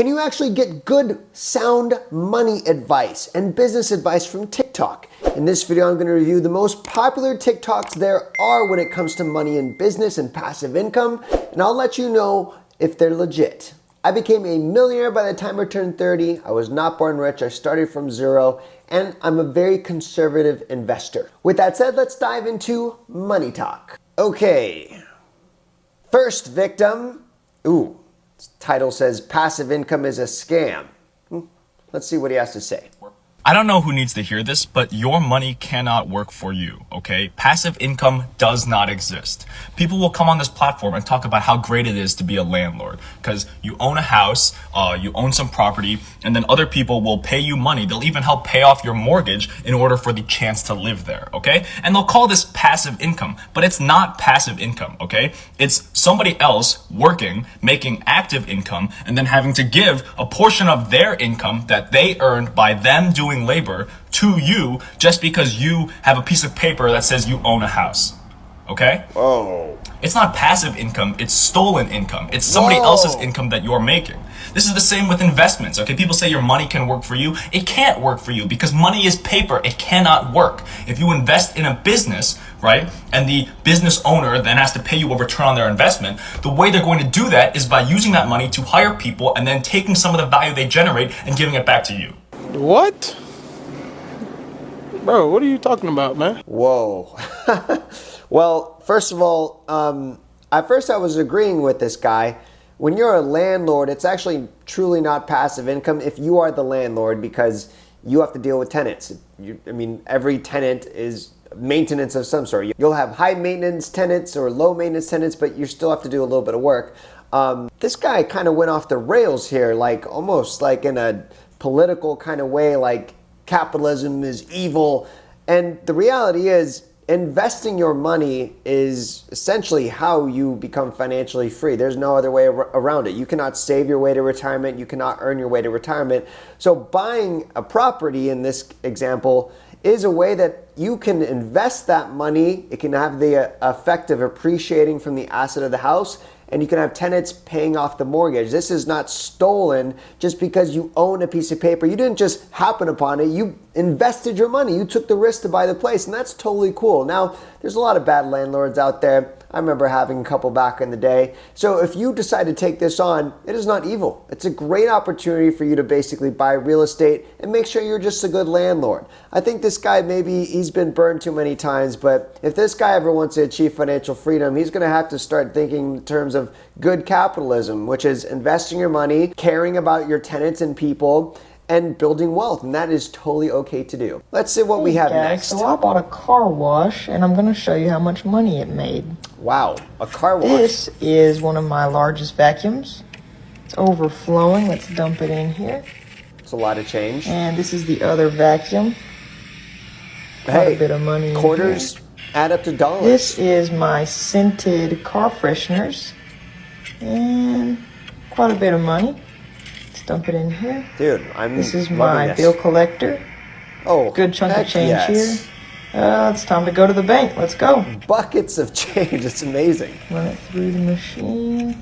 Can you actually get good, sound money advice and business advice from TikTok? In this video, I'm going to review the most popular TikToks there are when it comes to money and business and passive income, and I'll let you know if they're legit. I became a millionaire by the time I turned 30. I was not born rich. I started from zero, and I'm a very conservative investor. With that said, let's dive into money talk. Okay. First victim. Title says passive income is a scam. Let's see what he has to say. I don't know who needs to hear this, but your money cannot work for you, okay? Passive income does not exist. People will come on this platform and talk about how great it is to be a landlord because you own a house, you own some property, and then other people will pay you money. They'll even help pay off your mortgage in order for the chance to live there, okay? And they'll call this passive income, but it's not passive income, okay? It's somebody else working, making active income, and then having to give a portion of their income that they earned by them doing labor to you just because you have a piece of paper that says you own a house. Okay? Oh. It's not passive income, it's stolen income. It's somebody else's income that you're making. This is the same with investments, okay? People say your money can work for you. It can't work for you because money is paper. It cannot work. If you invest in a business, right, and the business owner then has to pay you a return on their investment, the way they're going to do that is by using that money to hire people and then taking some of the value they generate and giving it back to you. What? Bro, what are you talking about, man? Whoa. Well, first of all, at first I was agreeing with this guy. When you're a landlord, it's actually truly not passive income if you are the landlord because you have to deal with tenants. Every tenant is maintenance of some sort. You'll have high maintenance tenants or low maintenance tenants, but you still have to do a little bit of work. This guy kind of went off the rails here, almost like in a political kind of way, like capitalism is evil. And the reality is investing your money is essentially how you become financially free. There's no other way around it. You cannot save your way to retirement. You cannot earn your way to retirement. So buying a property in this example is a way that you can invest that money. It can have the effect of appreciating from the asset of the house, and you can have tenants paying off the mortgage. This is not stolen just because you own a piece of paper. You didn't just happen upon it. You invested your money. You took the risk to buy the place, and that's totally cool. Now, there's a lot of bad landlords out there. I remember having a couple back in the day. So if you decide to take this on, it is not evil. It's a great opportunity for you to basically buy real estate and make sure you're just a good landlord. I think this guy, maybe he's been burned too many times, but if this guy ever wants to achieve financial freedom, he's going to have to start thinking in terms of good capitalism, which is investing your money, caring about your tenants and people, and building wealth, and that is totally okay to do. Let's see what we have next. So I bought a car wash, and I'm going to show you how much money it made. Wow, a car wash. This is one of my largest vacuums. It's overflowing. Let's dump it in here. It's a lot of change. And this is the other vacuum. Quite a bit of money. Quarters add up to dollars. This is my scented car fresheners, and quite a bit of money. Let's dump it in here. Dude, This is my bill collector. Oh, good chunk of change here. It's time to go to the bank. Let's go. Buckets of change. It's amazing. Run it through the machine.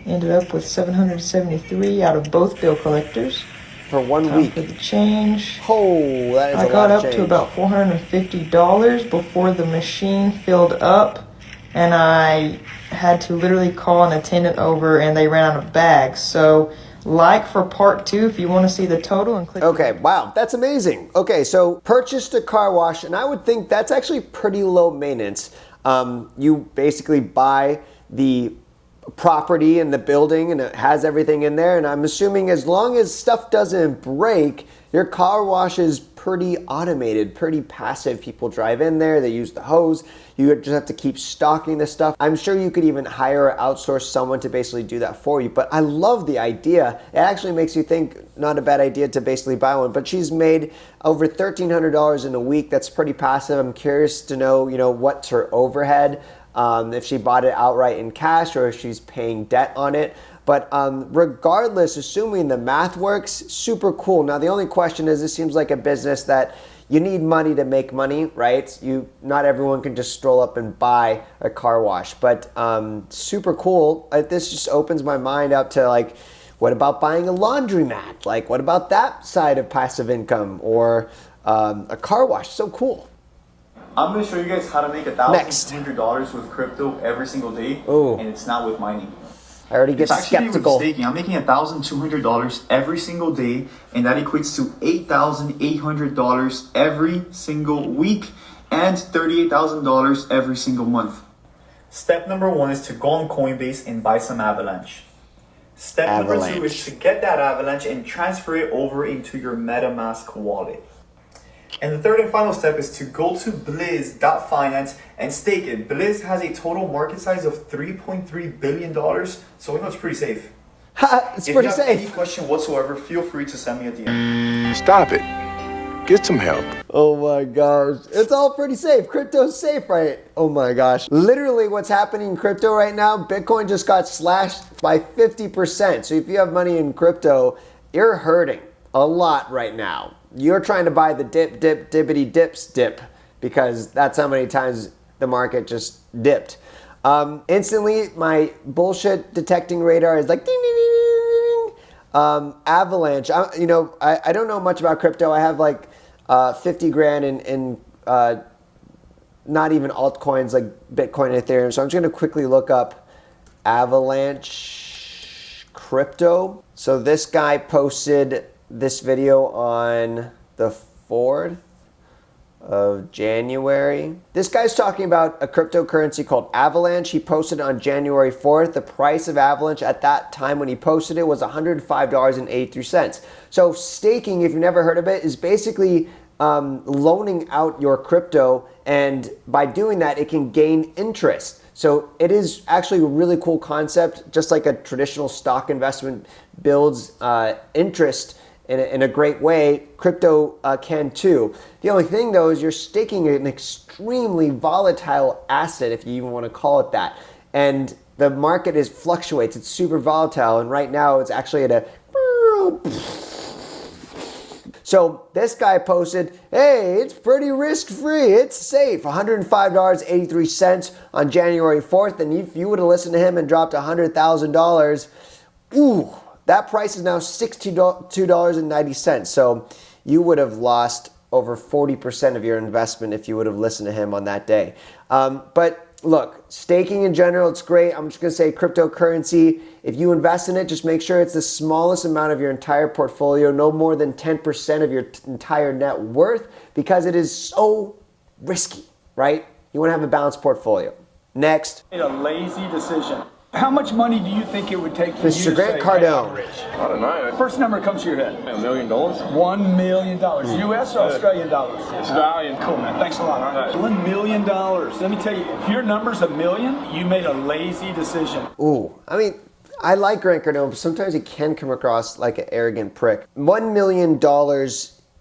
Ended up with $773 out of both bill collectors. For 1 week. For the change. Oh, that is a lot of change. I got up to about $450 before the machine filled up, and I had to literally call an attendant over, and they ran out of bags. So, like for part 2 if you want to see the total and click. Okay, wow, that's amazing. Okay, so purchased a car wash, and I would think that's actually pretty low maintenance. You basically buy the property and the building, and it has everything in there, and I'm assuming as long as stuff doesn't break, your car wash is pretty automated, pretty passive. People drive in there, they use the hose. You just have to keep stocking the stuff. I'm sure you could even hire or outsource someone to basically do that for you, but I love the idea. It actually makes you think not a bad idea to basically buy one, but she's made over $1,300 in a week. That's pretty passive. I'm curious to know, what's her overhead, if she bought it outright in cash or if she's paying debt on it. But regardless, assuming the math works, super cool. Now, the only question is, this seems like a business that you need money to make money, right? Not everyone can just stroll up and buy a car wash, but super cool. This just opens my mind up to What about buying a laundromat? Like, what about that side of passive income? Or a car wash? So cool. I'm going to show you guys how to make $1,200 with crypto every single day, Ooh. and it's not with mining. I already get It's actually skeptical. with staking. I'm making $1,200 every single day, and that equates to $8,800 every single week and $38,000 every single month. Step number 1 is to go on Coinbase and buy some Avalanche. Step number 2 is to get that Avalanche and transfer it over into your MetaMask wallet. And the third and final step is to go to Blizz.finance and stake it. Blizz has a total market size of $3.3 billion, so we know it's pretty safe. It's If pretty you have any safe. question whatsoever, feel free to send me a DM. Stop it. Get some help. Oh my gosh. It's all pretty safe. Crypto's safe, right? Oh my gosh. Literally what's happening in crypto right now, Bitcoin just got slashed by 50%. So if you have money in crypto, you're hurting a lot right now. You're trying to buy the dippity dips dip because that's how many times the market just dipped. Instantly, my bullshit detecting radar is like ding, ding, ding, ding, ding. Avalanche. I don't know much about crypto. I have like 50 grand in not even altcoins like Bitcoin and Ethereum. So I'm just going to quickly look up Avalanche crypto. So this guy posted this video on the 4th of January. This guy's talking about a cryptocurrency called Avalanche. He posted it on January 4th. The price of Avalanche at that time when he posted it was $105.83. So staking, if you've never heard of it, is basically loaning out your crypto, and by doing that, it can gain interest. So it is actually a really cool concept, just like a traditional stock investment builds interest in a great way. Crypto can too. The only thing though is you're staking an extremely volatile asset, if you even want to call it that. And the market fluctuates. It's super volatile. And right now it's actually at a... So this guy posted, hey, it's pretty risk-free. It's safe. $105.83 on January 4th. And if you would have listened to him and dropped $100,000, ooh, that price is now $62.90. So you would have lost over 40% of your investment if you would have listened to him on that day. But look, staking in general, it's great. I'm just going to say cryptocurrency. If you invest in it, just make sure it's the smallest amount of your entire portfolio, no more than 10% of your entire net worth, because it is so risky, right? You want to have a balanced portfolio. Next. Made a lazy decision. How much money do you think it would take for you Mr. to Grant say, Cardone. hey, I'm rich? I don't know. First number comes to your head. $1 million? $1 million. US or Australian dollars? Australian. Cool, man. Thanks a lot. All right. $1 million. Let me tell you, if your number's $1 million, you made a lazy decision. Ooh, I mean, I like Grant Cardone, but sometimes he can come across like an arrogant prick. $1 million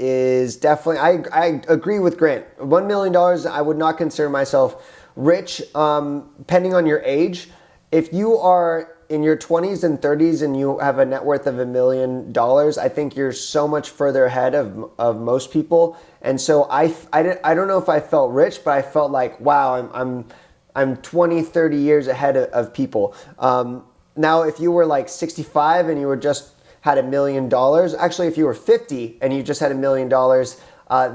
is definitely, I agree with Grant. $1 million, I would not consider myself rich, depending on your age. If you are in your 20s and 30s and you have a net worth of $1 million, I think you're so much further ahead of most people. And so I don't know if I felt rich, but I felt like, wow, I'm 20, 30 years ahead of people. Now, if you were like 65 and you were just had $1 million, actually, if you were 50 and you just had $1 million,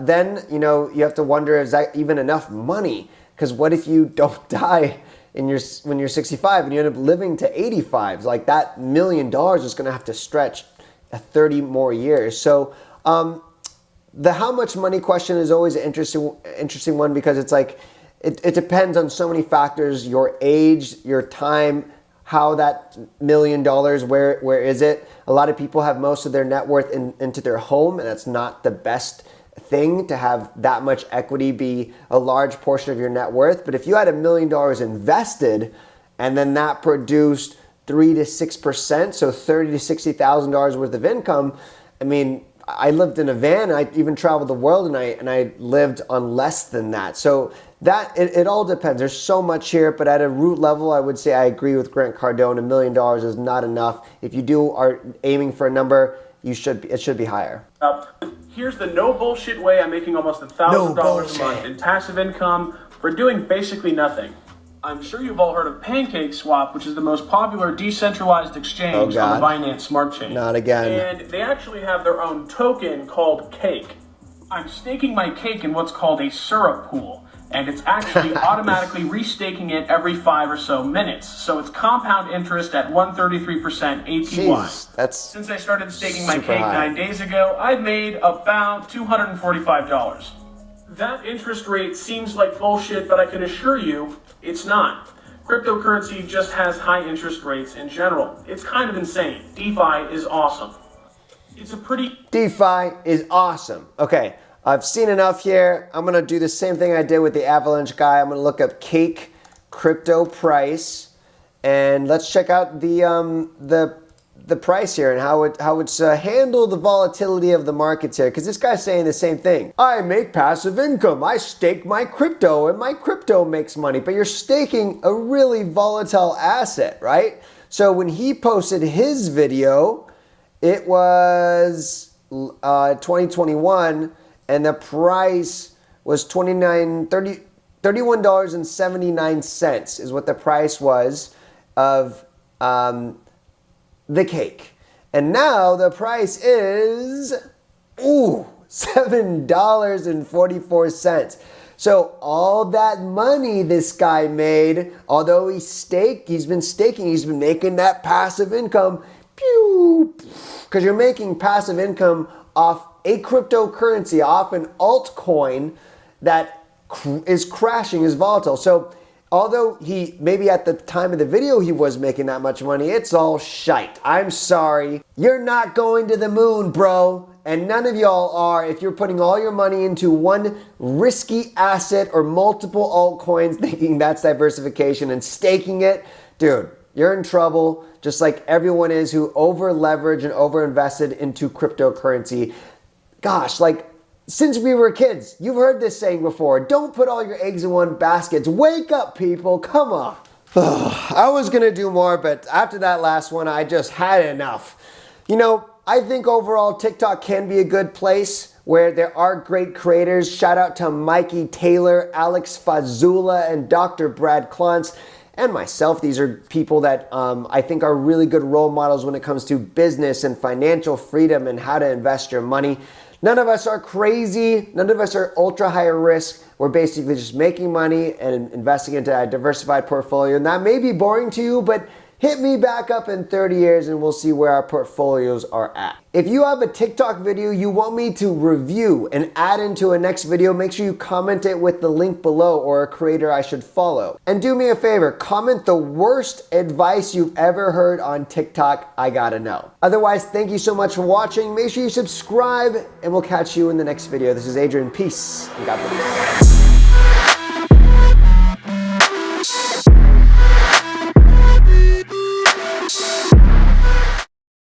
then, you have to wonder, is that even enough money? Because what if you don't die when you're 65 and you end up living to 85? Like that $1 million is going to have to stretch 30 more years. So the how much money question is always an interesting one, because it's like it depends on so many factors: your age, your time, how that $1 million, where is it? A lot of people have most of their net worth into their home, and that's not the best thing to have that much equity be a large portion of your net worth. But if you had $1 million invested and then that produced 3 to 6%, so $30,000 to $60,000 worth of income, I mean, I lived in a van. I even traveled the world, and I lived on less than that. So that it all depends. There's so much here, but at a root level, I would say I agree with Grant Cardone. $1 million is not enough. If you are aiming for a number, it should be higher. Here's the no bullshit way I'm making almost $1,000 a month in passive income for doing basically nothing. I'm sure you've all heard of PancakeSwap, which is the most popular decentralized exchange on the Binance Smart Chain. Not again. And they actually have their own token called Cake. I'm staking my cake in what's called a syrup pool, and it's actually automatically restaking it every 5 or so minutes. So it's compound interest at 133% APY. Jeez, that's Since I started staking my super cake high. 9 days ago, I've made about $245. That interest rate seems like bullshit, but I can assure you, it's not. Cryptocurrency just has high interest rates in general. It's kind of insane. DeFi is awesome. It's a pretty... DeFi is awesome. Okay, I've seen enough here. I'm gonna do the same thing I did with the Avalanche guy. I'm gonna look up Cake crypto price, and let's check out the price here and how it's handled the volatility of the markets here. Because this guy's saying the same thing. I make passive income. I stake my crypto, and my crypto makes money. But you're staking a really volatile asset, right? So when he posted his video, it was 2021, and the price was $31.79 is what the price was of the cake. And now the price is $7.44. So all that money this guy made, although he's been making that passive income. Because you're making passive income off a cryptocurrency, off an altcoin that is crashing, is volatile. So although he, maybe at the time of the video he was making that much money, it's all shite. I'm sorry. You're not going to the moon, bro. And none of y'all are if you're putting all your money into one risky asset or multiple altcoins thinking that's diversification and staking it. Dude, you're in trouble, just like everyone is who over-leveraged and over-invested into cryptocurrency. Gosh, like, since we were kids, you've heard this saying before, don't put all your eggs in one basket. Wake up, people, come on. I was gonna do more, but after that last one, I just had enough. You know, I think overall TikTok can be a good place where there are great creators. Shout out to Mikey Taylor, Alex Fazula, and Dr. Brad Klontz, and myself. These are people that I think are really good role models when it comes to business and financial freedom and how to invest your money. None of us are crazy. None of us are ultra high risk. We're basically just making money and investing into a diversified portfolio. And that may be boring to you, but hit me back up in 30 years and we'll see where our portfolios are at. If you have a TikTok video you want me to review and add into a next video, make sure you comment it with the link below or a creator I should follow. And do me a favor, comment the worst advice you've ever heard on TikTok. I gotta know. Otherwise, thank you so much for watching. Make sure you subscribe and we'll catch you in the next video. This is Adrian. Peace and God bless.